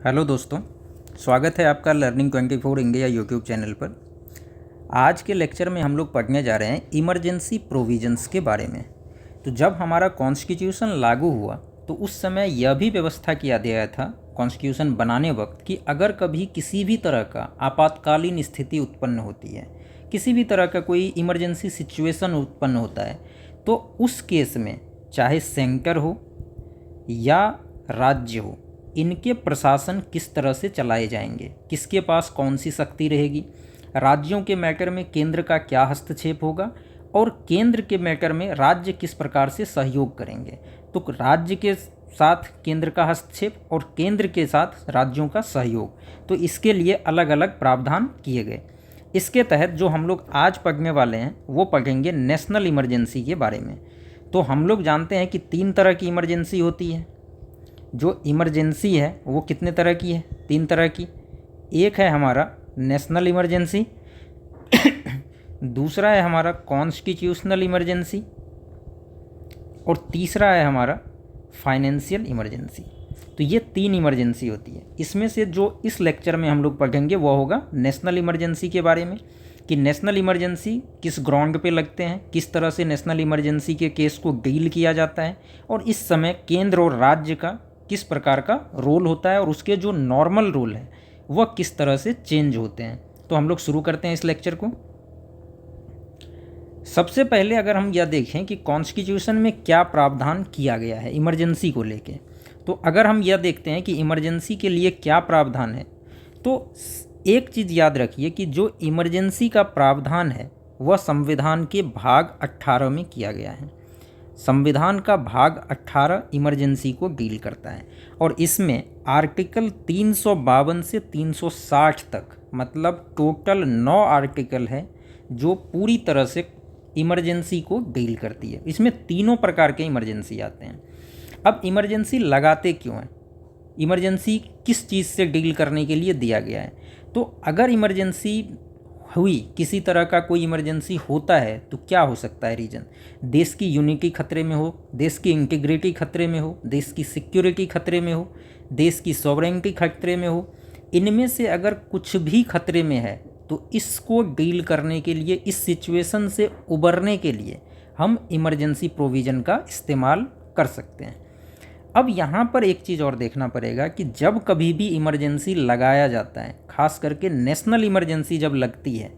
Hello दोस्तों, स्वागत है आपका लर्निंग 24 इंडिया यूट्यूब चैनल पर। आज के लेक्चर में हम लोग पढ़ने जा रहे हैं इमरजेंसी प्रोविजंस के बारे में। तो जब हमारा कॉन्स्टिट्यूशन लागू हुआ तो उस समय यह भी व्यवस्था किया गया था कॉन्स्टिट्यूशन बनाने वक्त कि अगर कभी किसी भी तरह का आपातकालीन स्थिति उत्पन्न होती है, किसी भी तरह का कोई इमरजेंसी सिचुएशन उत्पन्न होता है, तो उस केस में चाहे सेंटर हो या राज्य हो, इनके प्रशासन किस तरह से चलाए जाएंगे, किसके पास कौन सी शक्ति रहेगी, राज्यों के मैटर में केंद्र का क्या हस्तक्षेप होगा और केंद्र के मैटर में राज्य किस प्रकार से सहयोग करेंगे। तो राज्य के साथ केंद्र का हस्तक्षेप और केंद्र के साथ राज्यों का सहयोग, तो इसके लिए अलग अलग प्रावधान किए गए। इसके तहत जो हम लोग आज पढ़ने वाले हैं वो पढ़ेंगे नेशनल इमरजेंसी के बारे में। तो हम लोग जानते हैं कि 3 तरह की इमरजेंसी होती है। जो इमरजेंसी है वो कितने तरह की है? 3 तरह की। एक है हमारा नेशनल इमरजेंसी, दूसरा है हमारा कॉन्स्टिट्यूशनल इमरजेंसी और तीसरा है हमारा फाइनेंशियल इमरजेंसी। तो ये 3 इमरजेंसी होती है। इसमें से जो इस लेक्चर में हम लोग पढ़ेंगे वो होगा नेशनल इमरजेंसी के बारे में, कि नेशनल इमरजेंसी किस ग्राउंड पे लगते हैं, किस तरह से नेशनल इमरजेंसी के केस को डील किया जाता है और इस समय केंद्र और राज्य का किस प्रकार का रोल होता है और उसके जो नॉर्मल रोल है वह किस तरह से चेंज होते हैं। तो हम लोग शुरू करते हैं इस लेक्चर को। सबसे पहले अगर हम यह देखें कि कॉन्स्टिट्यूशन में क्या प्रावधान किया गया है इमरजेंसी को लेके, तो अगर हम यह देखते हैं कि इमरजेंसी के लिए क्या प्रावधान है, तो एक चीज़ याद रखिए कि जो इमरजेंसी का प्रावधान है वह संविधान के भाग 18 में किया गया है। संविधान का भाग 18 इमरजेंसी को डील करता है और इसमें आर्टिकल 352 से 360 तक, मतलब टोटल 9 आर्टिकल है जो पूरी तरह से इमरजेंसी को डील करती है। इसमें तीनों प्रकार के इमरजेंसी आते हैं। अब इमरजेंसी लगाते क्यों हैं? इमरजेंसी किस चीज़ से डील करने के लिए दिया गया है? तो अगर इमरजेंसी हुई, किसी तरह का कोई इमरजेंसी होता है, तो क्या हो सकता है रीज़न? देश की यूनिटी खतरे में हो, देश की इंटीग्रिटी खतरे में हो, देश की सिक्योरिटी खतरे में हो, देश की सॉवरेनिटी खतरे में हो। इनमें से अगर कुछ भी खतरे में है तो इसको डील करने के लिए, इस सिचुएशन से उबरने के लिए हम इमरजेंसी प्रोविज़न का इस्तेमाल कर सकते हैं। अब यहाँ पर एक चीज़ और देखना पड़ेगा कि जब कभी भी इमरजेंसी लगाया जाता है, खास करके नेशनल इमरजेंसी जब लगती है,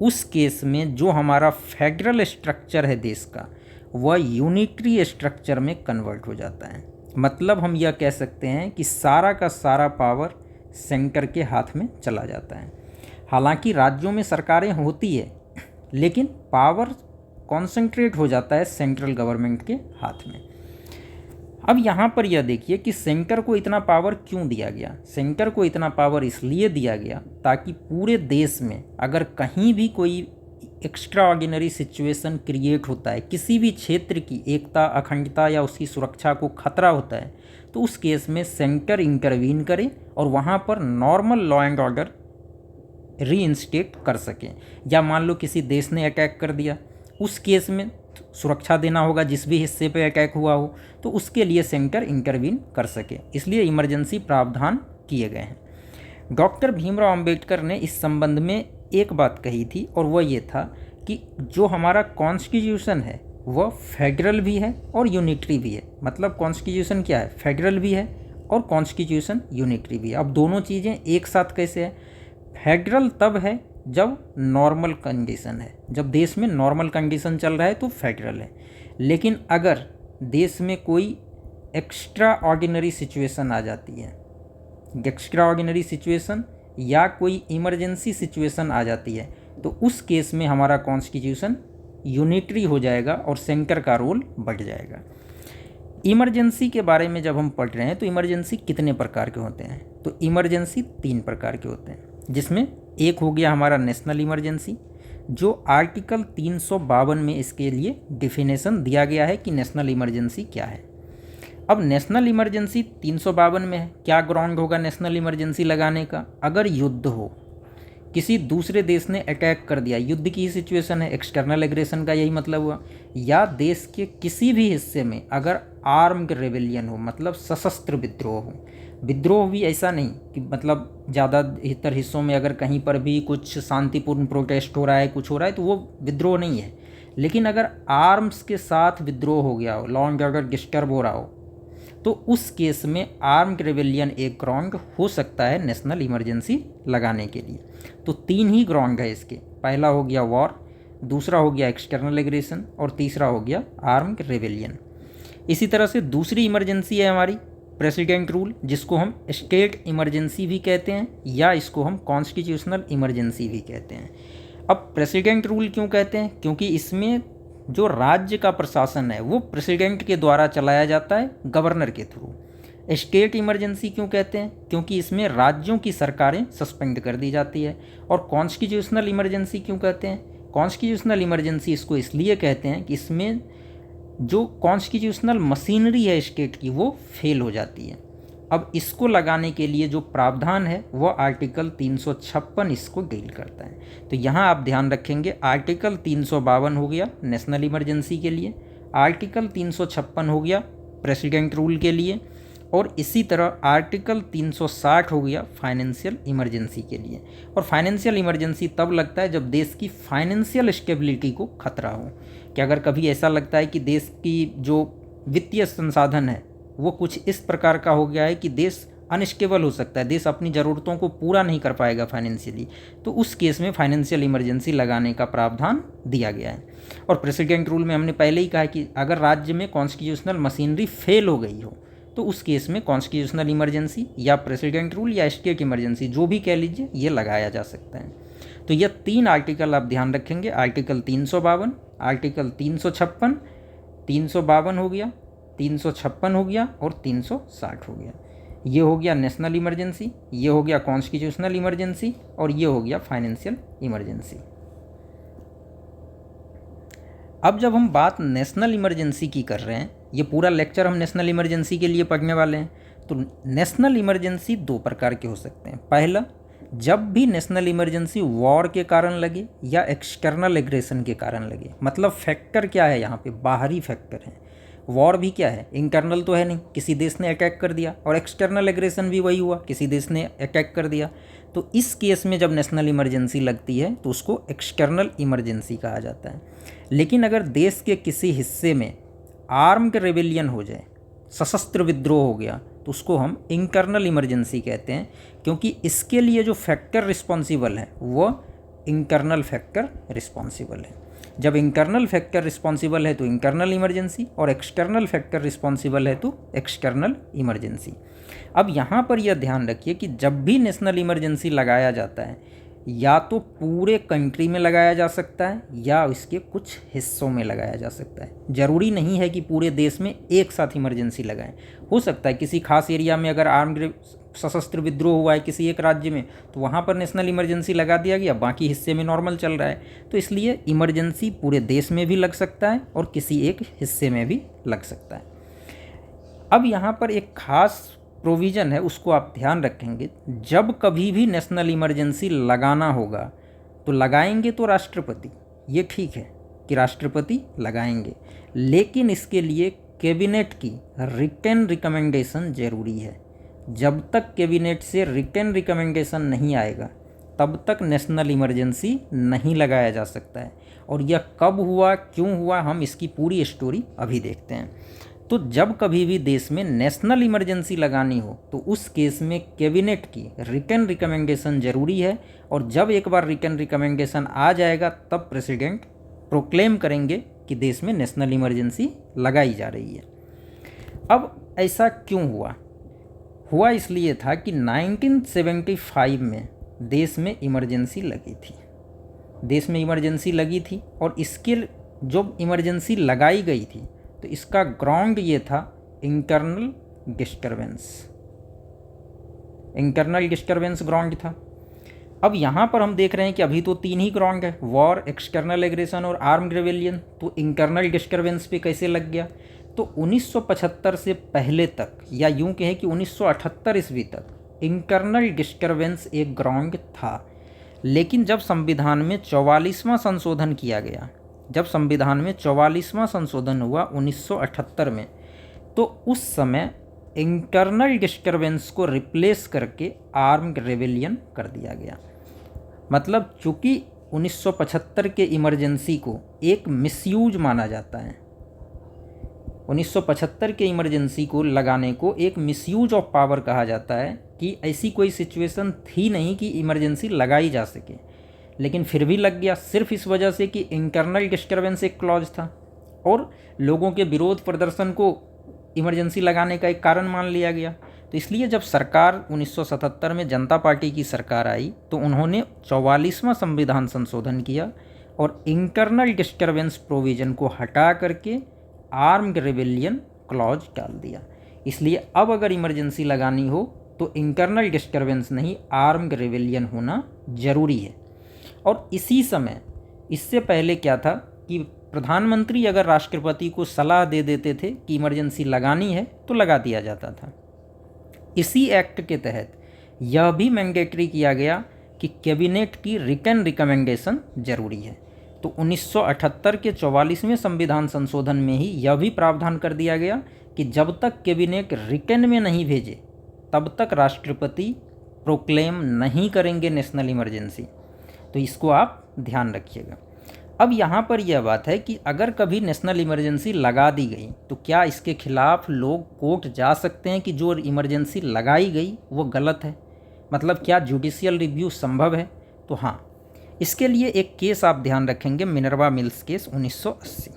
उस केस में जो हमारा फेडरल स्ट्रक्चर है देश का, वह यूनिटरी स्ट्रक्चर में कन्वर्ट हो जाता है। मतलब हम यह कह सकते हैं कि सारा का सारा पावर सेंटर के हाथ में चला जाता है। हालांकि राज्यों में सरकारें होती है, लेकिन पावर कॉन्सेंट्रेट हो जाता है सेंट्रल गवर्नमेंट के हाथ में। अब यहाँ पर यह देखिए कि सेंटर को इतना पावर क्यों दिया गया। सेंटर को इतना पावर इसलिए दिया गया ताकि पूरे देश में अगर कहीं भी कोई एक्स्ट्रा ऑर्डिनरी सिचुएशन क्रिएट होता है, किसी भी क्षेत्र की एकता, अखंडता या उसकी सुरक्षा को खतरा होता है, तो उस केस में सेंटर इंटरवीन करे और वहाँ पर normal law and order reinstate कर सकें। या मान लो किसी देश ने अटैक कर दिया, उस केस में सुरक्षा देना होगा जिस भी हिस्से पे अटैक हुआ हो, तो उसके लिए सेंटर इंटरवीन कर सके। इसलिए इमरजेंसी प्रावधान किए गए हैं। डॉक्टर भीमराव अंबेडकर ने इस संबंध में एक बात कही थी और वह ये था कि जो हमारा कॉन्स्टिट्यूशन है वह फेडरल भी है और यूनिटरी भी है। मतलब कॉन्स्टिट्यूशन क्या है? फेडरल भी है और कॉन्स्टिट्यूशन यूनिटरी भी है। अब दोनों चीज़ें एक साथ कैसे है? फेडरल तब है जब नॉर्मल कंडीशन है, जब देश में नॉर्मल कंडीशन चल रहा है तो फेडरल है। लेकिन अगर देश में कोई एक्स्ट्रा ऑर्डिनरी सिचुएशन आ जाती है, एक्स्ट्रा ऑर्डिनरी सिचुएशन या कोई इमरजेंसी सिचुएशन आ जाती है, तो उस केस में हमारा कॉन्स्टिट्यूशन यूनिटरी हो जाएगा और सेंटर का रोल बढ़ जाएगा। इमरजेंसी के बारे में जब हम पढ़ रहे हैं तो इमरजेंसी कितने प्रकार के होते हैं? तो इमरजेंसी 3 प्रकार के होते हैं, जिसमें एक हो गया हमारा नेशनल इमरजेंसी, जो आर्टिकल 352 में इसके लिए डिफिनेशन दिया गया है कि नेशनल इमरजेंसी क्या है। अब नेशनल इमरजेंसी 352 में है। क्या ग्राउंड होगा नेशनल इमरजेंसी लगाने का? अगर युद्ध हो, किसी दूसरे देश ने अटैक कर दिया, युद्ध की सिचुएशन है, एक्सटर्नल एग्रेशन का यही मतलब हुआ। या देश के किसी भी हिस्से में अगर आर्म्ड रेबेलियन हो, मतलब सशस्त्र विद्रोह हो। विद्रोह भी ऐसा नहीं कि मतलब ज़्यादातर हिस्सों में अगर कहीं पर भी कुछ शांतिपूर्ण प्रोटेस्ट हो रहा है, कुछ हो रहा है, तो वो विद्रोह नहीं है। लेकिन अगर आर्म्स के साथ विद्रोह हो गया हो, लॉ एंड ऑर्डर डिस्टर्ब हो रहा हो, तो उस केस में आर्म्ड रेबेलियन एक ग्राउंड हो सकता है नेशनल इमरजेंसी लगाने के लिए। तो 3 ही ग्राउंड है इसके। पहला हो गया वॉर, दूसरा हो गया एक्सटर्नल एग्रेशन, और तीसरा हो गया आर्म्ड रेबेलियन। इसी तरह से दूसरी इमरजेंसी है हमारी प्रेसिडेंट रूल, जिसको हम स्टेट इमरजेंसी भी कहते हैं, या इसको हम कॉन्स्टिट्यूशनल इमरजेंसी भी कहते हैं। अब प्रेसिडेंट रूल क्यों कहते हैं? क्योंकि इसमें जो राज्य का प्रशासन है वो प्रेसिडेंट के द्वारा चलाया जाता है, गवर्नर के थ्रू। स्टेट इमरजेंसी क्यों कहते हैं? क्योंकि इसमें राज्यों की सरकारें सस्पेंड कर दी जाती है। और कॉन्स्टिट्यूशनल इमरजेंसी क्यों कहते हैं? कॉन्स्टिट्यूशनल इमरजेंसी इसको इसलिए कहते हैं कि इसमें जो कॉन्स्टिट्यूशनल मशीनरी है स्टेट की वो फेल हो जाती है। अब इसको लगाने के लिए जो प्रावधान है वो आर्टिकल 356 इसको डील करता है। तो यहाँ आप ध्यान रखेंगे, आर्टिकल 352 हो गया नेशनल इमरजेंसी के लिए, आर्टिकल 356 हो गया प्रेसिडेंट रूल के लिए, और इसी तरह आर्टिकल 360 हो गया फाइनेंशियल इमरजेंसी के लिए। और फाइनेंशियल इमरजेंसी तब लगता है जब देश की फाइनेंशियल स्टेबिलिटी को खतरा हो, कि अगर कभी ऐसा लगता है कि देश की जो वित्तीय संसाधन है वो कुछ इस प्रकार का हो गया है कि देश अनस्टेबल हो सकता है, देश अपनी ज़रूरतों को पूरा नहीं कर पाएगा फाइनेंशियली, तो उस केस में फाइनेंशियल इमरजेंसी लगाने का प्रावधान दिया गया है। और प्रेसिडेंट रूल में हमने पहले ही कहा कि अगर राज्य में कॉन्स्टिट्यूशनल मशीनरी फेल हो गई हो तो उस केस में कॉन्स्टिट्यूशनल इमरजेंसी या प्रेसिडेंट रूल या स्टेट इमरजेंसी जो भी कह लीजिए ये लगाया जा सकता है। तो यह 3 आर्टिकल आप ध्यान रखेंगे, आर्टिकल 352, आर्टिकल 356, 352 हो गया, 356 हो गया और 360 हो गया। ये हो गया नेशनल इमरजेंसी, ये हो गया कॉन्स्टिट्यूशनल इमरजेंसी, और ये हो गया फाइनेंशियल इमरजेंसी। अब जब हम बात नेशनल इमरजेंसी की कर रहे हैं, ये पूरा लेक्चर हम नेशनल इमरजेंसी के लिए पढ़ने वाले हैं, तो नेशनल इमरजेंसी 2 प्रकार के हो सकते हैं। पहला, जब भी नेशनल इमरजेंसी वॉर के कारण लगे या एक्सटर्नल एग्रेशन के कारण लगे। मतलब फैक्टर क्या है यहाँ पे? बाहरी फैक्टर है। वॉर भी क्या है? इंटरनल तो है नहीं, किसी देश ने अटैक कर दिया, और एक्सटर्नल एग्रेशन भी वही हुआ, किसी देश ने अटैक कर दिया। तो इस केस में जब नेशनल इमरजेंसी लगती है तो उसको एक्सटर्नल इमरजेंसी कहा जाता है। लेकिन अगर देश के किसी हिस्से में आर्म्ड रेबेलियन हो जाए, सशस्त्र विद्रोह हो गया, तो उसको हम इंटरनल इमरजेंसी कहते हैं, क्योंकि इसके लिए जो फैक्टर रिस्पॉन्सिबल है वो इंटरनल फैक्टर रिस्पॉन्सिबल है। जब इंटरनल फैक्टर रिस्पॉन्सिबल है तो इंटरनल इमरजेंसी, और एक्सटर्नल फैक्टर रिस्पॉन्सिबल है तो एक्सटर्नल इमरजेंसी। अब यहाँ पर यह ध्यान रखिए कि जब भी नेशनल इमरजेंसी लगाया जाता है, या तो पूरे कंट्री में लगाया जा सकता है या इसके कुछ हिस्सों में लगाया जा सकता है। ज़रूरी नहीं है कि पूरे देश में एक साथ इमरजेंसी लगाएं। हो सकता है किसी खास एरिया में अगर आर्म्ड सशस्त्र विद्रोह हुआ है किसी एक राज्य में, तो वहाँ पर नेशनल इमरजेंसी लगा दिया गया, बाकी हिस्से में नॉर्मल चल रहा है। तो इसलिए इमरजेंसी पूरे देश में भी लग सकता है और किसी एक हिस्से में भी लग सकता है। अब यहाँ पर एक खास प्रोविज़न है, उसको आप ध्यान रखेंगे। जब कभी भी नेशनल इमरजेंसी लगाना होगा तो लगाएंगे तो राष्ट्रपति, ये ठीक है कि राष्ट्रपति लगाएंगे, लेकिन इसके लिए कैबिनेट की रिटन रिकमेंडेशन ज़रूरी है। जब तक कैबिनेट से रिटन रिकमेंडेशन नहीं आएगा तब तक नेशनल इमरजेंसी नहीं लगाया जा सकता है। और यह कब हुआ, क्यों हुआ, हम इसकी पूरी स्टोरी अभी देखते हैं। तो जब कभी भी देश में नेशनल इमरजेंसी लगानी हो तो उस केस में कैबिनेट की रिटन रिकमेंडेशन ज़रूरी है, और जब एक बार रिटन रिकमेंडेशन आ जाएगा तब प्रेसिडेंट प्रोक्लेम करेंगे कि देश में नेशनल इमरजेंसी लगाई जा रही है। अब ऐसा क्यों हुआ? हुआ इसलिए था कि 1975 में देश में इमरजेंसी लगी थी, देश में इमरजेंसी लगी थी, और इसके जो इमरजेंसी लगाई गई थी तो इसका ग्राउंड ये था internal disturbance, internal disturbance ground था। अब यहाँ पर हम देख रहे हैं कि अभी तो 3 ही ग्राउंड है, वॉर, एक्सटर्नल एग्रेशन और आर्म्ड रेबेलियन। तो इंटरनल डिस्टर्बेंस पे कैसे लग गया? तो 1975 से पहले तक, या यूँ कहें कि 1978 ईस्वी तक इंटरनल डिस्टर्बेंस एक ग्राउंड था। लेकिन जब संविधान में 44वां संशोधन किया गया, जब संविधान में 44वां संशोधन हुआ 1978 में, तो उस समय इंटरनल डिस्टर्बेंस को रिप्लेस करके आर्म्ड रेबेलियन कर दिया गया। मतलब चूँकि 1975 के इमरजेंसी को एक मिसयूज माना जाता है, 1975 के इमरजेंसी को लगाने को एक मिसयूज ऑफ पावर कहा जाता है कि ऐसी कोई सिचुएशन थी नहीं कि इमरजेंसी लगाई जा सके, लेकिन फिर भी लग गया, सिर्फ इस वजह से कि इंटरनल डिस्टर्बेंस एक क्लॉज था और लोगों के विरोध प्रदर्शन को इमरजेंसी लगाने का एक कारण मान लिया गया। तो इसलिए जब सरकार 1977 में जनता पार्टी की सरकार आई तो उन्होंने 44वां संविधान संशोधन किया और इंटरनल डिस्टर्बेंस प्रोविज़न को हटा करके आर्म्ड रेबेलियन क्लॉज डाल दिया। इसलिए अब अगर इमरजेंसी लगानी हो तो इंटरनल डिस्टर्बेंस नहीं, आर्म्ड रेबेलियन होना ज़रूरी है। और इसी समय, इससे पहले क्या था कि प्रधानमंत्री अगर राष्ट्रपति को सलाह दे देते थे कि इमरजेंसी लगानी है तो लगा दिया जाता था। इसी एक्ट के तहत यह भी मैंडेटरी किया गया कि कैबिनेट की रिटन रिकमेंडेशन जरूरी है। तो 1978 के 44वें संविधान संशोधन में ही यह भी प्रावधान कर दिया गया कि जब तक कैबिनेट रिटन में नहीं भेजे तब तक राष्ट्रपति प्रोक्लेम नहीं करेंगे नेशनल इमरजेंसी। तो इसको आप ध्यान रखिएगा। अब यहाँ पर यह बात है कि अगर कभी नेशनल इमरजेंसी लगा दी गई तो क्या इसके खिलाफ लोग कोर्ट जा सकते हैं कि जो इमरजेंसी लगाई गई वो गलत है? मतलब क्या जुडिशियल रिव्यू संभव है? तो हाँ, इसके लिए एक केस आप ध्यान रखेंगे, मिनर्वा मिल्स केस 1980।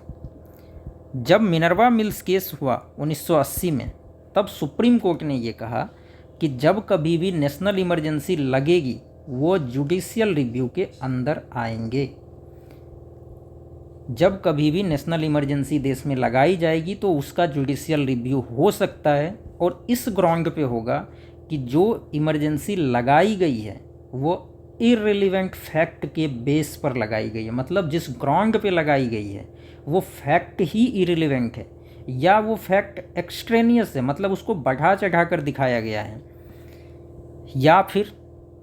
जब मिनर्वा मिल्स केस हुआ 1980 में, तब सुप्रीम कोर्ट ने ये कहा कि जब कभी भी नेशनल इमरजेंसी लगेगी वो जुडिशियल रिव्यू के अंदर आएंगे। जब कभी भी नेशनल इमरजेंसी देश में लगाई जाएगी तो उसका जुडिशियल रिव्यू हो सकता है और इस ग्राउंड पे होगा कि जो इमरजेंसी लगाई गई है वो इररिलेवेंट फैक्ट के बेस पर लगाई गई है। मतलब जिस ग्राउंड पे लगाई गई है वो फैक्ट ही इररिलेवेंट है या वो फैक्ट एक्सट्रेनियस है, मतलब उसको बढ़ा चढ़ा कर दिखाया गया है, या फिर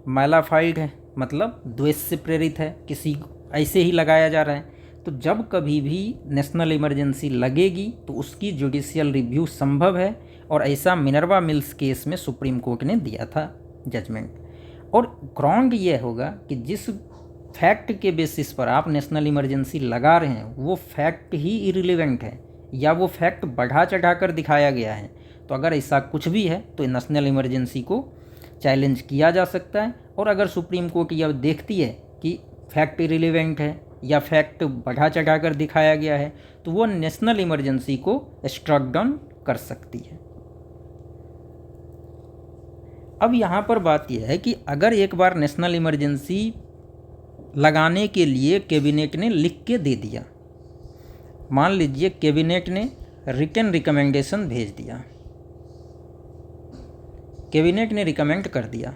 मैलाफाइड है, मतलब द्वेष से प्रेरित है, किसी ऐसे ही लगाया जा रहा है। तो जब कभी भी नेशनल इमरजेंसी लगेगी तो उसकी जुडिशियल रिव्यू संभव है और ऐसा मिनर्वा मिल्स केस में सुप्रीम कोर्ट ने दिया था जजमेंट। और ग्राउंड ये होगा कि जिस फैक्ट के बेसिस पर आप नेशनल इमरजेंसी लगा रहे हैं वो फैक्ट ही इररिलेवेंट है या वो फैक्ट बढ़ा चढ़ा कर दिखाया गया है। तो अगर ऐसा कुछ भी है तो नेशनल इमरजेंसी को चैलेंज किया जा सकता है। और अगर सुप्रीम कोर्ट यह देखती है कि फैक्ट इररिलेवेंट है या फैक्ट बढ़ा चढ़ा कर दिखाया गया है तो वो नेशनल इमरजेंसी को स्ट्रक डाउन कर सकती है। अब यहाँ पर बात यह है कि अगर एक बार नेशनल इमरजेंसी लगाने के लिए कैबिनेट ने लिख के दे दिया, मान लीजिए कैबिनेट ने रिटन रिकमेंडेशन भेज दिया, कैबिनेट ने रिकमेंड कर दिया,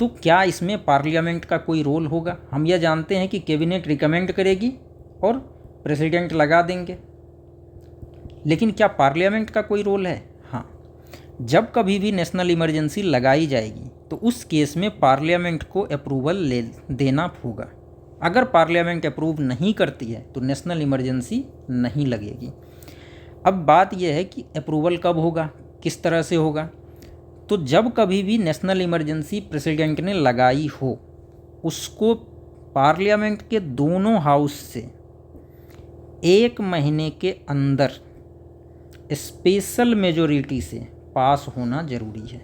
तो क्या इसमें पार्लियामेंट का कोई रोल होगा? हम यह जानते हैं कि कैबिनेट रिकमेंड करेगी और प्रेसिडेंट लगा देंगे, लेकिन क्या पार्लियामेंट का कोई रोल है? हाँ, जब कभी भी नेशनल इमरजेंसी लगाई जाएगी तो उस केस में पार्लियामेंट को अप्रूवल ले देना होगा। अगर पार्लियामेंट अप्रूव नहीं करती है तो नेशनल इमरजेंसी नहीं लगेगी। अब बात यह है कि अप्रूवल कब होगा, किस तरह से होगा? तो जब कभी भी नेशनल इमरजेंसी प्रेसिडेंट ने लगाई हो उसको पार्लियामेंट के दोनों हाउस से 1 महीने के अंदर स्पेशल मेजॉरिटी से पास होना ज़रूरी है।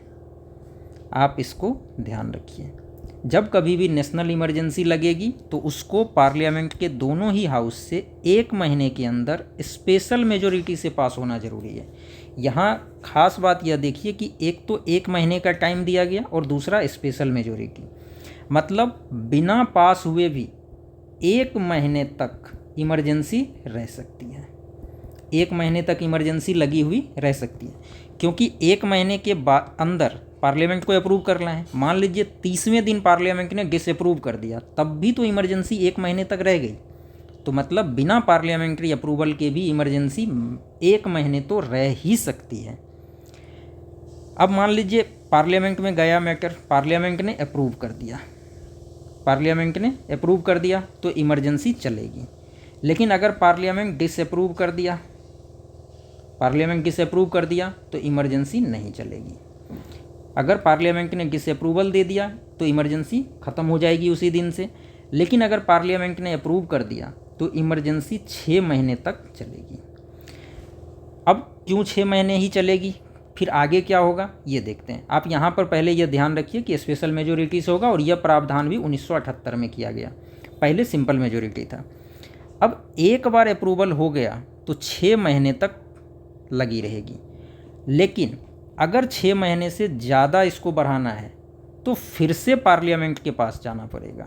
आप इसको ध्यान रखिए। जब कभी भी नेशनल इमरजेंसी लगेगी तो उसको पार्लियामेंट के दोनों ही हाउस से 1 महीने के अंदर स्पेशल मेजॉरिटी से पास होना ज़रूरी है। यहाँ खास बात यह देखिए कि एक तो 1 महीने का टाइम दिया गया और दूसरा स्पेशल मेजॉरिटी, मतलब बिना पास हुए भी 1 महीने तक इमरजेंसी रह सकती है। 1 महीने तक इमरजेंसी लगी हुई रह सकती है, क्योंकि 1 महीने के बाद अंदर पार्लियामेंट को अप्रूव करना है। मान लीजिए 30वें दिन पार्लियामेंट ने डिसअप्रूव कर दिया, तब भी तो इमरजेंसी 1 महीने तक रह गई। तो मतलब बिना पार्लियामेंट्री अप्रूवल के भी इमरजेंसी 1 महीने तो रह ही सकती है। अब मान लीजिए पार्लियामेंट में गया मैटर, पार्लियामेंट ने अप्रूव कर दिया, पार्लियामेंट ने अप्रूव कर दिया तो इमरजेंसी चलेगी। लेकिन अगर पार्लियामेंट डिसअप्रूव कर दिया, पार्लियामेंट डिसअप्रूव कर दिया तो इमरजेंसी नहीं चलेगी। अगर पार्लियामेंट ने डिसअप्रूवल दे दिया तो इमरजेंसी ख़त्म हो जाएगी उसी दिन से। लेकिन अगर पार्लियामेंट ने अप्रूव कर दिया तो इमरजेंसी 6 महीने तक चलेगी। अब क्यों 6 महीने ही चलेगी, फिर आगे क्या होगा ये देखते हैं। आप यहाँ पर पहले यह ध्यान रखिए कि स्पेशल मेजोरिटी से होगा और यह प्रावधान भी 1978 में किया गया, पहले सिंपल मेजोरिटी था। अब एक बार अप्रूवल हो गया तो 6 महीने तक लगी रहेगी। लेकिन अगर 6 महीने से ज़्यादा इसको बढ़ाना है तो फिर से पार्लियामेंट के पास जाना पड़ेगा।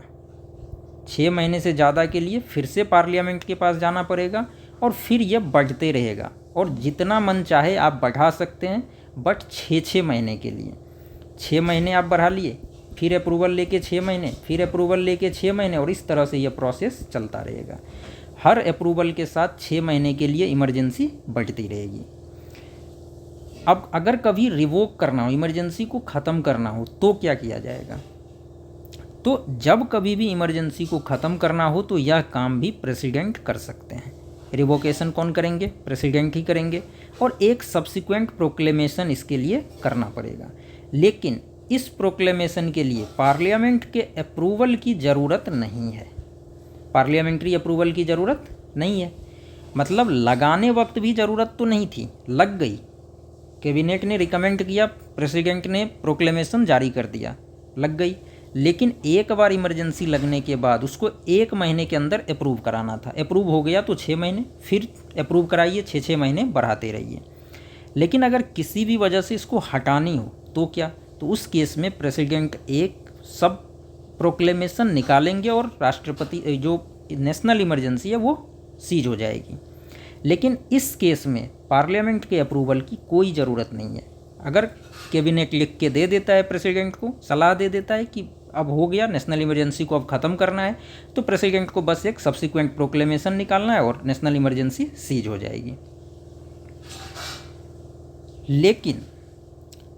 6 महीने से ज़्यादा के लिए फिर से पार्लियामेंट के पास जाना पड़ेगा और फिर यह बढ़ते रहेगा और जितना मन चाहे आप बढ़ा सकते हैं, बट 6 महीने के लिए। 6 महीने आप बढ़ा लिए, फिर अप्रूवल लेके 6 महीने, फिर अप्रूवल लेके 6 महीने, और इस तरह से यह प्रोसेस चलता रहेगा। हर अप्रूवल के साथ 6 महीने के लिए इमरजेंसी बढ़ती रहेगी। अब अगर कभी रिवोक करना हो, इमरजेंसी को ख़त्म करना हो, तो क्या किया जाएगा? तो जब कभी भी इमरजेंसी को ख़त्म करना हो तो यह काम भी प्रेसिडेंट कर सकते हैं। रिवोकेशन कौन करेंगे? प्रेसिडेंट ही करेंगे, और एक सब्सिक्वेंट प्रोक्लेमेशन इसके लिए करना पड़ेगा। लेकिन इस प्रोक्लेमेशन के लिए पार्लियामेंट के अप्रूवल की ज़रूरत नहीं है। पार्लियामेंट्री अप्रूवल की ज़रूरत नहीं है, मतलब लगाने वक्त भी ज़रूरत तो नहीं थी, लग गई। कैबिनेट ने रिकमेंड किया, प्रेसिडेंट ने प्रोक्लेमेशन जारी कर दिया, लग गई। लेकिन एक बार इमरजेंसी लगने के बाद उसको 1 महीने के अंदर अप्रूव कराना था। अप्रूव हो गया तो 6 महीने, फिर अप्रूव कराइए, 6 महीने बढ़ाते रहिए। लेकिन अगर किसी भी वजह से इसको हटानी हो तो क्या? तो उस केस में प्रेसिडेंट एक सब प्रोक्लेमेशन निकालेंगे और राष्ट्रपति जो नेशनल इमरजेंसी है वो सीज हो जाएगी। लेकिन इस केस में पार्लियामेंट के अप्रूवल की कोई ज़रूरत नहीं है। अगर कैबिनेट लिख के दे देता है, प्रेसिडेंट को सलाह दे देता है कि अब हो गया, नेशनल इमरजेंसी को अब ख़त्म करना है, तो प्रेसिडेंट को बस एक सब्सिक्वेंट प्रोक्लेमेशन निकालना है और नेशनल इमरजेंसी सीज हो जाएगी। लेकिन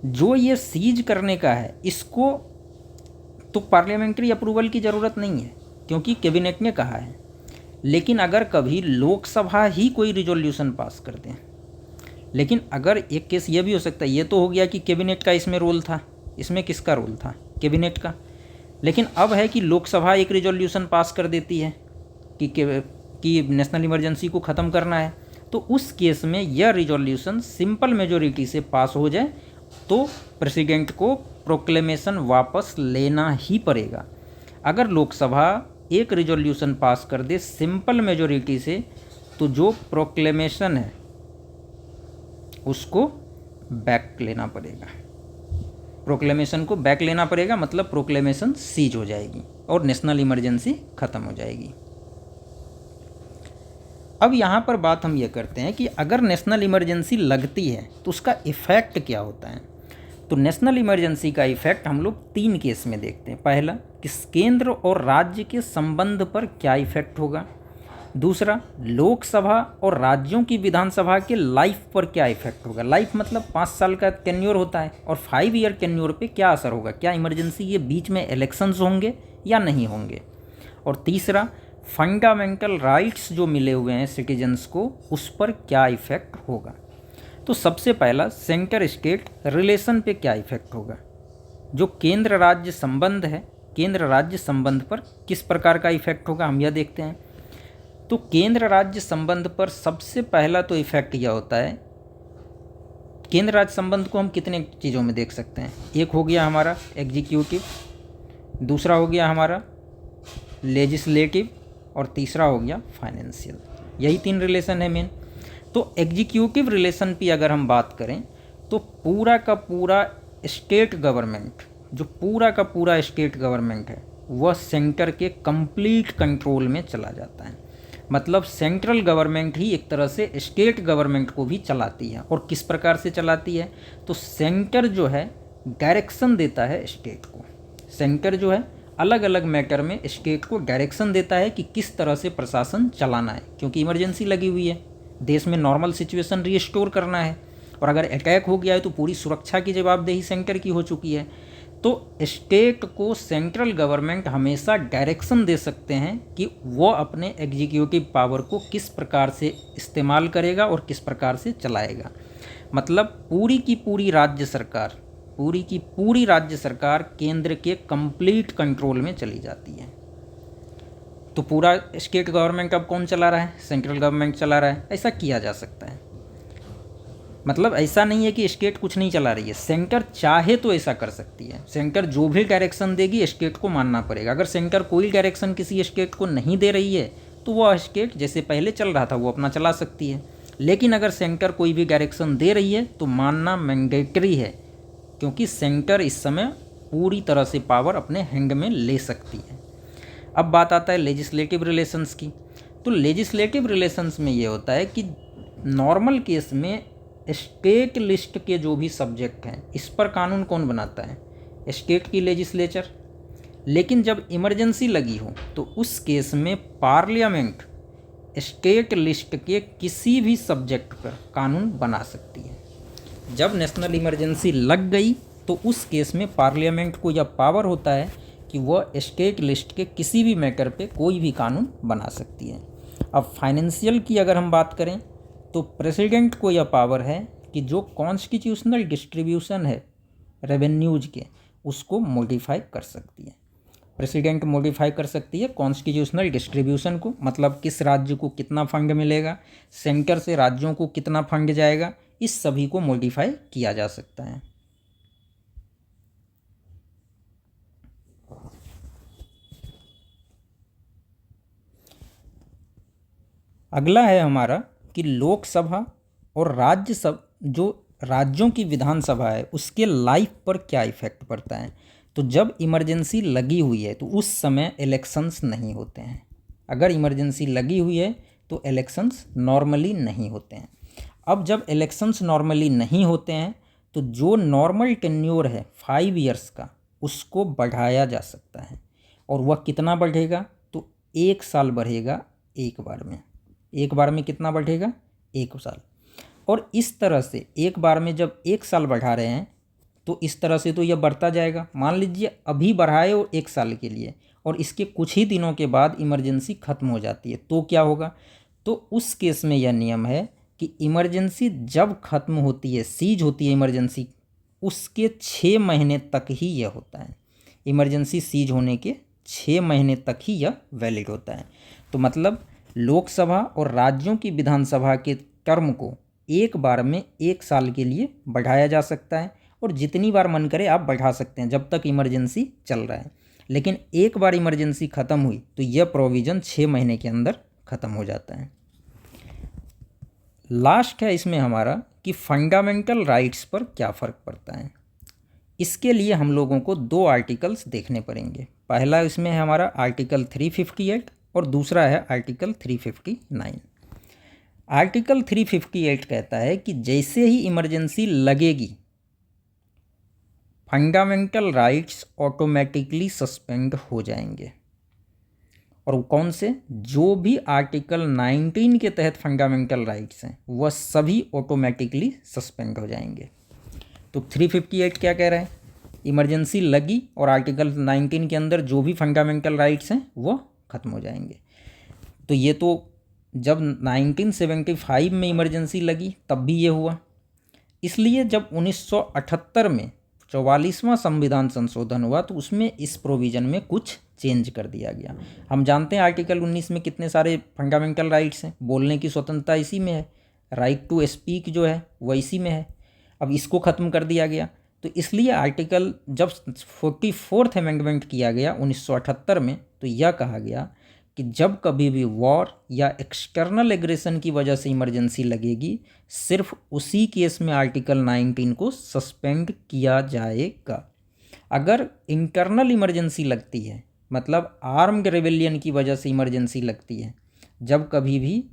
जो ये सीज करने का है, इसको तो पार्लियामेंट्री अप्रूवल की ज़रूरत नहीं है क्योंकि कैबिनेट ने कहा है। लेकिन अगर कभी लोकसभा ही कोई रिजोल्यूशन पास कर दें, लेकिन अगर एक केस ये भी हो सकता है, ये तो हो गया कि कैबिनेट का इसमें रोल था, इसमें किसका रोल था? कैबिनेट का। लेकिन अब है कि लोकसभा एक रिजोल्यूशन पास कर देती है कि नेशनल इमरजेंसी को ख़त्म करना है, तो उस केस में यह रिजोल्यूशन सिंपल मेजोरिटी से पास हो जाए तो प्रेसिडेंट को प्रोक्लेमेशन वापस लेना ही पड़ेगा। अगर लोकसभा एक रिजोल्यूशन पास कर दे सिंपल मेजोरिटी से, तो जो प्रोक्लेमेशन है उसको बैक लेना पड़ेगा। प्रोक्लेमेशन को बैक लेना पड़ेगा, मतलब प्रोक्लेमेशन सीज हो जाएगी और नेशनल इमरजेंसी ख़त्म हो जाएगी। अब यहाँ पर बात हम ये करते हैं कि अगर नेशनल इमरजेंसी लगती है तो उसका इफ़ेक्ट क्या होता है। तो नेशनल इमरजेंसी का इफ़ेक्ट हम लोग 3 केस में देखते हैं। पहला, कि केंद्र और राज्य के संबंध पर क्या इफ़ेक्ट होगा। दूसरा, लोकसभा और राज्यों की विधानसभा के लाइफ पर क्या इफेक्ट होगा। लाइफ मतलब 5 साल का टेन्योर होता है, और 5 ईयर टेन्योर पे क्या असर होगा, क्या इमरजेंसी के बीच में इलेक्शंस होंगे या नहीं होंगे। और तीसरा, फंडामेंटल राइट्स जो मिले हुए हैं सिटीजन्स को, उस पर क्या इफेक्ट होगा। तो सबसे पहला, सेंटर स्टेट रिलेशन पे क्या इफेक्ट होगा। जो केंद्र राज्य संबंध है, केंद्र राज्य संबंध पर किस प्रकार का इफेक्ट होगा, हम यह देखते हैं। तो केंद्र राज्य संबंध पर सबसे पहला तो इफेक्ट यह होता है, केंद्र राज्य संबंध को हम कितने चीज़ों में देख सकते हैं। एक हो गया हमारा एग्जीक्यूटिव, दूसरा हो गया हमारा लेजिस्लेटिव, और तीसरा हो गया फाइनेंशियल। यही 3 रिलेशन है मेन। तो एग्जीक्यूटिव रिलेशन की अगर हम बात करें तो पूरा का पूरा स्टेट गवर्नमेंट, जो पूरा का पूरा स्टेट गवर्नमेंट है, वह सेंटर के कंप्लीट कंट्रोल में चला जाता है। मतलब सेंट्रल गवर्नमेंट ही एक तरह से स्टेट गवर्नमेंट को भी चलाती है। और किस प्रकार से चलाती है, तो सेंटर जो है डायरेक्शन देता है स्टेट को। सेंटर जो है अलग अलग मैटर में स्टेट को डायरेक्शन देता है कि किस तरह से प्रशासन चलाना है, क्योंकि इमरजेंसी लगी हुई है, देश में नॉर्मल सिचुएशन रिस्टोर करना है। और अगर अटैक हो गया है तो पूरी सुरक्षा की जवाबदेही सेंटर की हो चुकी है। तो स्टेट को सेंट्रल गवर्नमेंट हमेशा डायरेक्शन दे सकते हैं कि वो अपने एग्जीक्यूटिव पावर को किस प्रकार से इस्तेमाल करेगा और किस प्रकार से चलाएगा। मतलब पूरी की पूरी राज्य सरकार केंद्र के कंप्लीट कंट्रोल में चली जाती है। तो पूरा स्टेट गवर्नमेंट अब कौन चला रहा है? सेंट्रल गवर्नमेंट चला रहा है। ऐसा किया जा सकता है। मतलब ऐसा नहीं है कि स्टेट कुछ नहीं चला रही है, सेंटर चाहे तो ऐसा कर सकती है। सेंटर जो भी डायरेक्शन देगी स्टेट को मानना पड़ेगा। अगर सेंटर कोई डायरेक्शन किसी स्टेट को नहीं दे रही है तो वह स्टेट जैसे पहले चल रहा था वो अपना चला सकती है। लेकिन अगर सेंटर कोई भी डायरेक्शन दे रही है तो मानना मैंडेटरी है, क्योंकि सेंटर इस समय पूरी तरह से पावर अपने हैंड में ले सकती है। अब बात आता है लेजिस्लेटिव रिलेशंस की। तो लेजिस्लेटिव रिलेशंस में ये होता है कि नॉर्मल केस में स्टेट लिस्ट के जो भी सब्जेक्ट हैं इस पर कानून कौन बनाता है? स्टेट की लेजिस्लेचर। लेकिन जब इमरजेंसी लगी हो तो उस केस में पार्लियामेंट स्टेट लिस्ट के किसी भी सब्जेक्ट पर कानून बना सकती है। जब नेशनल इमरजेंसी लग गई तो उस केस में पार्लियामेंट को यह पावर होता है कि वह स्टेट लिस्ट के किसी भी मैटर पे कोई भी कानून बना सकती है। अब फाइनेंशियल की अगर हम बात करें तो प्रेसिडेंट को यह पावर है कि जो कॉन्स्टिट्यूशनल डिस्ट्रीब्यूशन है रेवेन्यूज के उसको मॉडिफाई कर सकती है। प्रेसिडेंट मॉडिफाई कर सकती है कॉन्स्टिट्यूशनल डिस्ट्रीब्यूशन को, मतलब किस राज्य को कितना फंड मिलेगा, सेंटर से राज्यों को कितना फंड जाएगा, इस सभी को मॉडिफाई किया जा सकता है। अगला है हमारा कि लोकसभा और राज्यसभा, जो राज्यों की विधानसभा है उसके लाइफ पर क्या इफेक्ट पड़ता है। तो जब इमरजेंसी लगी हुई है तो उस समय इलेक्शंस नहीं होते हैं। अगर इमरजेंसी लगी हुई है तो इलेक्शंस नॉर्मली नहीं होते हैं। अब जब इलेक्शंस नॉर्मली नहीं होते हैं तो जो नॉर्मल टेन्योर है 5 ईयर्स का उसको बढ़ाया जा सकता है। और वह कितना बढ़ेगा? तो 1 साल बढ़ेगा एक बार में। एक बार में कितना बढ़ेगा? 1 साल। और इस तरह से एक बार में जब 1 साल बढ़ा रहे हैं तो इस तरह से तो यह बढ़ता जाएगा। मान लीजिए अभी बढ़ाए वो 1 साल के लिए और इसके कुछ ही दिनों के बाद इमरजेंसी ख़त्म हो जाती है तो क्या होगा? तो उस केस में यह नियम है कि इमरजेंसी जब ख़त्म होती है, सीज होती है इमरजेंसी, उसके 6 महीने तक ही यह होता है। इमरजेंसी सीज होने के 6 महीने तक ही यह वैलिड होता है। तो मतलब लोकसभा और राज्यों की विधानसभा के टर्म को एक बार में 1 साल के लिए बढ़ाया जा सकता है और जितनी बार मन करे आप बढ़ा सकते हैं जब तक इमरजेंसी चल रहा है। लेकिन एक बार इमरजेंसी ख़त्म हुई तो यह प्रोविज़न 6 महीने के अंदर ख़त्म हो जाता है। लास्ट है इसमें हमारा कि फंडामेंटल राइट्स पर क्या फ़र्क पड़ता है। इसके लिए हम लोगों को 2 आर्टिकल्स देखने पड़ेंगे। पहला इसमें है हमारा आर्टिकल 358 और दूसरा है आर्टिकल 359। आर्टिकल 358 कहता है कि जैसे ही इमरजेंसी लगेगी फंडामेंटल राइट्स ऑटोमेटिकली सस्पेंड हो जाएंगे। और कौन से? जो भी आर्टिकल 19 के तहत फंडामेंटल राइट्स हैं वह सभी ऑटोमेटिकली सस्पेंड हो जाएंगे। तो 358 क्या कह रहा है? इमरजेंसी लगी और आर्टिकल 19 के अंदर जो भी फंडामेंटल राइट्स हैं वो ख़त्म हो जाएंगे। तो ये तो जब 1975 में इमरजेंसी लगी तब भी ये हुआ। इसलिए जब 1978 में 44वां संविधान संशोधन हुआ तो उसमें इस प्रोविज़न में कुछ चेंज कर दिया गया। हम जानते हैं आर्टिकल 19 में कितने सारे फंडामेंटल राइट्स हैं। बोलने की स्वतंत्रता इसी में है, राइट टू स्पीक जो है वह इसी में है। अब इसको ख़त्म कर दिया गया। तो इसलिए आर्टिकल जब 44th अमेंडमेंट किया गया 1978 में तो यह कहा गया कि जब कभी भी वॉर या एक्सटर्नल एग्रेशन की वजह से इमरजेंसी लगेगी सिर्फ उसी केस में आर्टिकल 19 को सस्पेंड किया जाएगा। अगर इंटरनल इमरजेंसी लगती है, मतलब आर्म्ड रेबेलियन की वजह से इमरजेंसी लगती है, जब कभी भी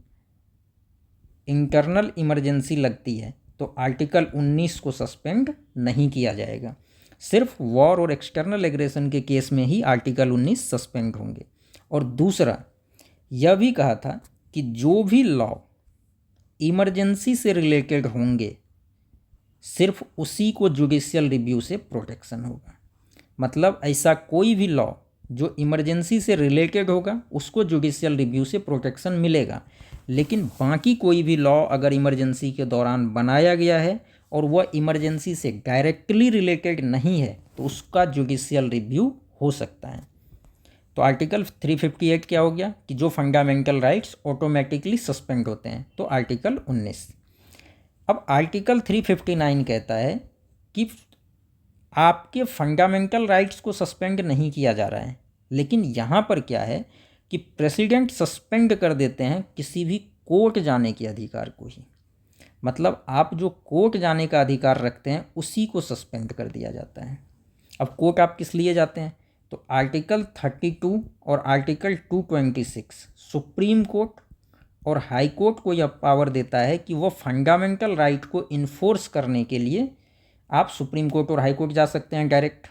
इंटरनल इमरजेंसी लगती है तो आर्टिकल 19 को सस्पेंड नहीं किया जाएगा। सिर्फ वॉर और एक्सटर्नल एग्रेशन के केस में ही आर्टिकल 19 सस्पेंड होंगे। और दूसरा यह भी कहा था कि जो भी लॉ इमरजेंसी से रिलेटेड होंगे सिर्फ उसी को जुडिशियल रिव्यू से प्रोटेक्शन होगा। मतलब ऐसा कोई भी लॉ जो इमरजेंसी से रिलेटेड होगा उसको जुडिशियल रिव्यू से प्रोटेक्शन मिलेगा, लेकिन बाकी कोई भी लॉ अगर इमरजेंसी के दौरान बनाया गया है और वह इमरजेंसी से डायरेक्टली रिलेटेड नहीं है तो उसका जुडिशियल रिव्यू हो सकता है। तो आर्टिकल 358 क्या हो गया कि जो फंडामेंटल राइट्स ऑटोमेटिकली सस्पेंड होते हैं, तो आर्टिकल 19। अब आर्टिकल 359 कहता है कि आपके फंडामेंटल राइट्स को सस्पेंड नहीं किया जा रहा है, लेकिन यहाँ पर क्या है कि प्रेसिडेंट सस्पेंड कर देते हैं किसी भी कोर्ट जाने के अधिकार को ही। मतलब आप जो कोर्ट जाने का अधिकार रखते हैं उसी को सस्पेंड कर दिया जाता है। अब कोर्ट आप किस लिए जाते हैं, तो आर्टिकल 32 और आर्टिकल 226 सुप्रीम कोर्ट और हाई कोर्ट को यह पावर देता है कि वह फंडामेंटल राइट को इन्फोर्स करने के लिए आप सुप्रीम कोर्ट और हाई कोर्ट जा सकते हैं डायरेक्ट।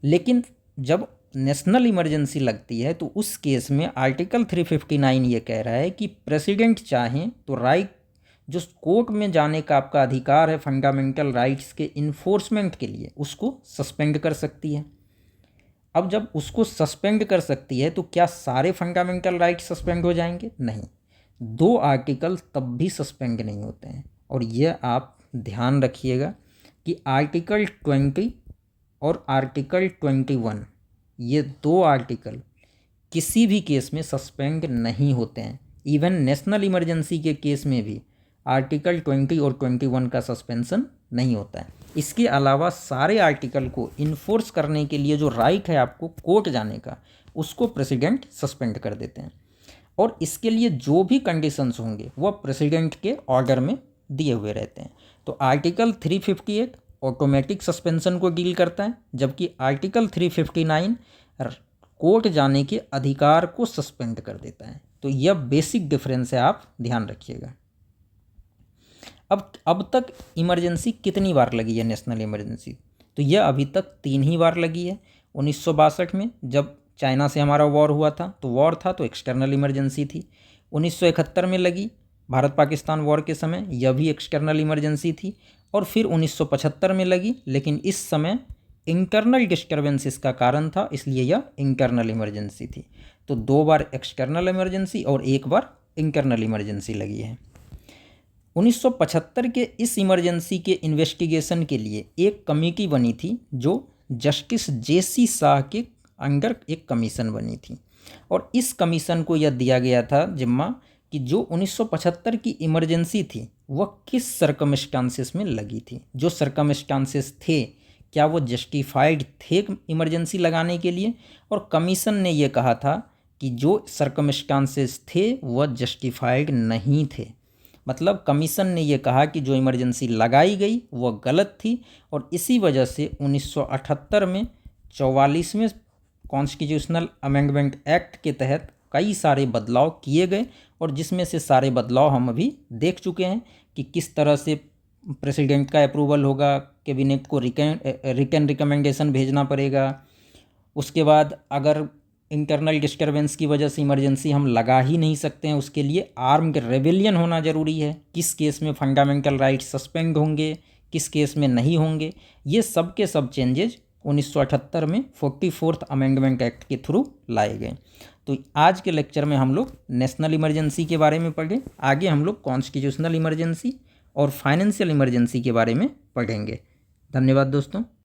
लेकिन जब नेशनल इमरजेंसी लगती है तो उस केस में आर्टिकल 359 ये कह रहा है कि प्रेसिडेंट चाहें तो राइट जो कोर्ट में जाने का आपका अधिकार है फंडामेंटल राइट्स के इन्फोर्समेंट के लिए उसको सस्पेंड कर सकती है। अब जब उसको सस्पेंड कर सकती है तो क्या सारे फंडामेंटल राइट्स सस्पेंड हो जाएंगे? नहीं, 2 आर्टिकल तब भी सस्पेंड नहीं होते हैं। और यह आप ध्यान रखिएगा कि आर्टिकल 20 और आर्टिकल 21 ये 2 आर्टिकल किसी भी केस में सस्पेंड नहीं होते हैं। इवन नेशनल इमरजेंसी के केस में भी आर्टिकल 20 और 21 का सस्पेंशन नहीं होता है। इसके अलावा सारे आर्टिकल को इन्फोर्स करने के लिए जो राइट है आपको कोर्ट जाने का उसको प्रेसिडेंट सस्पेंड कर देते हैं, और इसके लिए जो भी कंडीशंस होंगे वह प्रेसिडेंट के ऑर्डर में दिए हुए रहते हैं। तो आर्टिकल 358 ऑटोमेटिक सस्पेंशन को डील करता है, जबकि आर्टिकल 359 कोर्ट जाने के अधिकार को सस्पेंड कर देता है। तो यह बेसिक डिफरेंस है, आप ध्यान रखिएगा। अब तक इमरजेंसी कितनी बार लगी है नेशनल इमरजेंसी, तो यह अभी तक 3 ही बार लगी है। 1962 में जब चाइना से हमारा वॉर हुआ था तो वॉर था तो एक्सटर्नल इमरजेंसी थी। 1971 में लगी भारत पाकिस्तान वॉर के समय, यह भी एक्सटर्नल इमरजेंसी थी। और फिर 1975 में लगी, लेकिन इस समय इंटरनल डिस्टर्बेंसेस का कारण था इसलिए यह इंटरनल इमरजेंसी थी। तो 2 बार एक्सटर्नल इमरजेंसी और 1 बार इंटरनल इमरजेंसी लगी है। 1975 के इस इमरजेंसी के इन्वेस्टिगेशन के लिए एक कमेटी बनी थी जो जस्टिस JC शाह के अंडर एक कमीशन बनी थी, और इस कमीशन को यह दिया गया था जिम्मा कि जो 1975 की इमरजेंसी थी वह किस सर्कमस्टांसेस में लगी थी। जो सर्कमस्टांसेस थे क्या वो जस्टिफाइड थे इमरजेंसी लगाने के लिए, और कमीशन ने यह कहा था कि जो सर्कमस्टांसेस थे वह जस्टिफाइड नहीं थे। मतलब कमीशन ने यह कहा कि जो इमरजेंसी लगाई गई वह गलत थी, और इसी वजह से 1978 में 44वें कॉन्स्टिट्यूशनल अमेंडमेंट एक्ट के तहत कई सारे बदलाव किए गए, और जिसमें से सारे बदलाव हम अभी देख चुके हैं कि किस तरह से प्रेसिडेंट का अप्रूवल होगा, कैबिनेट को रिटन रिकमेंडेशन भेजना पड़ेगा। उसके बाद अगर इंटरनल डिस्टर्बेंस की वजह से इमरजेंसी हम लगा ही नहीं सकते हैं, उसके लिए आर्म्ड रेबेलियन होना ज़रूरी है। किस केस में फंडामेंटल राइट्स सस्पेंड होंगे, किस केस में नहीं होंगे, ये सब के सब चेंजेज 1978 में 44th अमेंडमेंट एक्ट के थ्रू लाए गए। तो आज के लेक्चर में हम लोग नेशनल इमरजेंसी के बारे में पढ़े, आगे हम लोग कॉन्स्टिट्यूशनल इमरजेंसी और फाइनेंशियल इमरजेंसी के बारे में पढ़ेंगे। धन्यवाद दोस्तों।